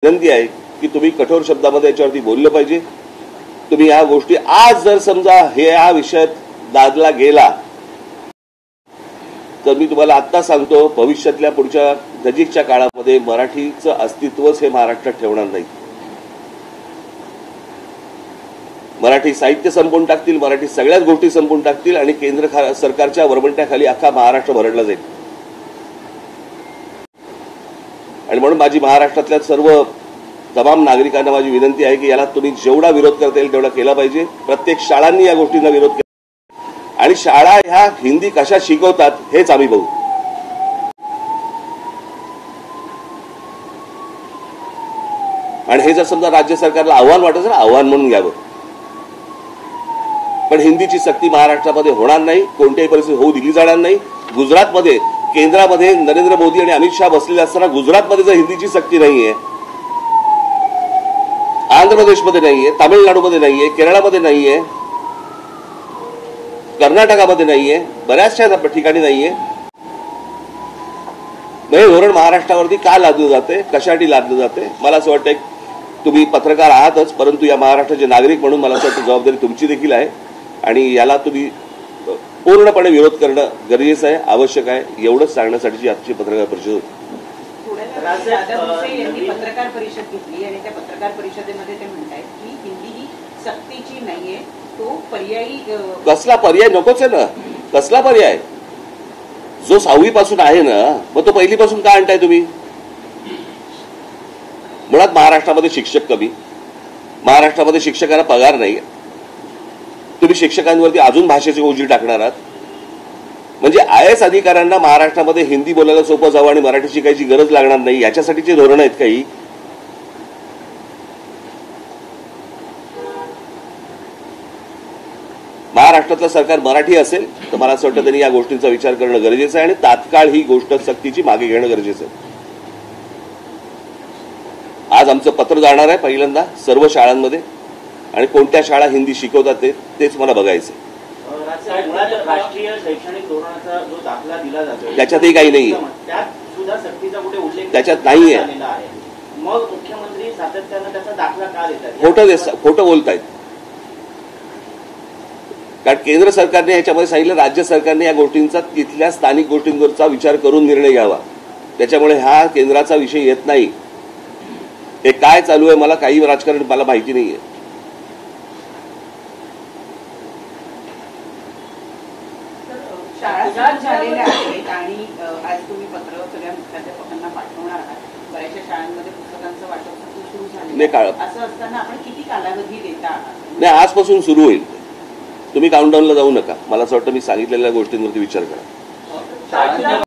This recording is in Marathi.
विनंती आहे की तुम्ही कठोर शब्दामध्ये याच्यावरती बोललं पाहिजे। तुम्ही या गोष्टी आज जर समजा हे या विषयात दादला गेला तर मी तुम्हाला आता सांगतो भविष्यातल्या पुढच्या नजीकच्या काळामध्ये मराठीचं अस्तित्वच हे महाराष्ट्रात ठेवणार नाही। मराठी साहित्य संपवून टाकतील, मराठी सगळ्याच गोष्टी संपवून टाकतील आणि केंद्र सरकारच्या वरवंट्याखाली अख्खा महाराष्ट्र भरडला जाईल। आणि म्हणून माझी महाराष्ट्रातल्या सर्व तमाम नागरिकांना माझी विनंती आहे की याला तुम्ही जेवढा विरोध करता येईल तेवढा केला पाहिजे। प्रत्येक शाळांनी या गोष्टींना विरोध केला आणि शाळा ह्या हिंदी कशा शिकवतात हेच आम्ही बघू। आणि हे जर समजा राज्य सरकारला आव्हान वाटत असेल आव्हान म्हणून घ्यावं, पण हिंदीची सक्ती महाराष्ट्रामध्ये होणार नाही, कोणत्याही परिस्थितीत होऊ दिली जाणार नाही। गुजरातमध्ये केंद्रामध्ये नरेंद्र मोदी आणि अमित शहा बसलेले असताना गुजरातमध्ये जर हिंदीची सक्ती नाहीये, आंध्र प्रदेशमध्ये नाहीये, तामिळनाडूमध्ये नाहीये, केरळमध्ये नाहीये, कर्नाटकामध्ये नाहीये, बऱ्याचशा ठिकाणी नाहीये, हे धोरण महाराष्ट्रावरती का लादलं जाते, कशासाठी लादलं जाते? मला असं वाटतं तुम्ही पत्रकार आहातच, परंतु या महाराष्ट्राचे नागरिक म्हणून मला असं वाटतं जबाबदारी तुमची देखील आहे आणि याला तुम्ही पूर्णपणे विरोध करणं गरजेचं आहे, आवश्यक आहे। एवढंच सांगण्यासाठीची आजची पत्रकार परिषद होती। यांनी पत्रकार परिषद घेतली आणि त्या पत्रकार परिषदेमध्ये ते म्हणतायत की हिंदी ही सक्तीची नाहीये, तो पर्यायी। कसला पर्याय? नकोच आहे ना, कसला पर्याय? जो 6वी पासून आहे ना, मग तो पहिली पासून का आणताय तुम्ही? मुळात महाराष्ट्रामध्ये शिक्षक कमी, महाराष्ट्रामध्ये शिक्षकांना पगार नाही, तुम्ही शिक्षकांवरती अजून भाषेची ओझी टाकणार आहात। म्हणजे IAS अधिकाऱ्यांना महाराष्ट्रामध्ये हिंदी बोलायला सोपं जावं आणि मराठी शिकायची गरज लागणार नाही याच्यासाठीचे धोरण आहेत काही? महाराष्ट्रातलं सरकार मराठी असेल तर मला असं वाटतं त्यांनी या गोष्टींचा विचार करणं गरजेचं आहे आणि तात्काळ ही गोष्ट सक्तीची मागे घेणं गरजेचं आहे। आज आमचं पत्र जाणार आहे पहिल्यांदा सर्व शाळांमध्ये आणि कोणत्या शाळा हिंदी शिकवतात तेच मला बघायचं। राष्ट्रीय शैक्षणिक धोरणाचा जो दाखला दिला जातो त्याच्यातही काही नाहीये, त्यात सुद्धा सक्तीचा कुठे उल्लेख त्याच्यात नाहीये। मग मुख्यमंत्री सातत्यानं त्याचा दाखला का देतात? खोटं बोलतायत। कारण केंद्र सरकारने याच्यामध्ये सांगितलं राज्य सरकारने या गोष्टींचा तिथल्या स्थानिक गोष्टींवरचा विचार करून निर्णय घ्यावा, त्याच्यामुळे हा केंद्राचा विषय येत नाही। हे काय चालू आहे मला काही राजकारण मला माहिती नाहीये। शाळा झालेल्या आहेत आणि आज तुम्ही पत्र सगळ्या मुख्याध्यापकांना पाठवणार आहात, बऱ्याचशा शाळांमध्ये पुस्तकांचं वाटप सुरू झालं, असं असताना आपण किती कालावधी देता आहात? नाही, आजपासून सुरू होईल, तुम्ही काउंटडाऊनला जाऊ नका। मला असं वाटतं मी सांगितलेल्या गोष्टींवरती विचार करा।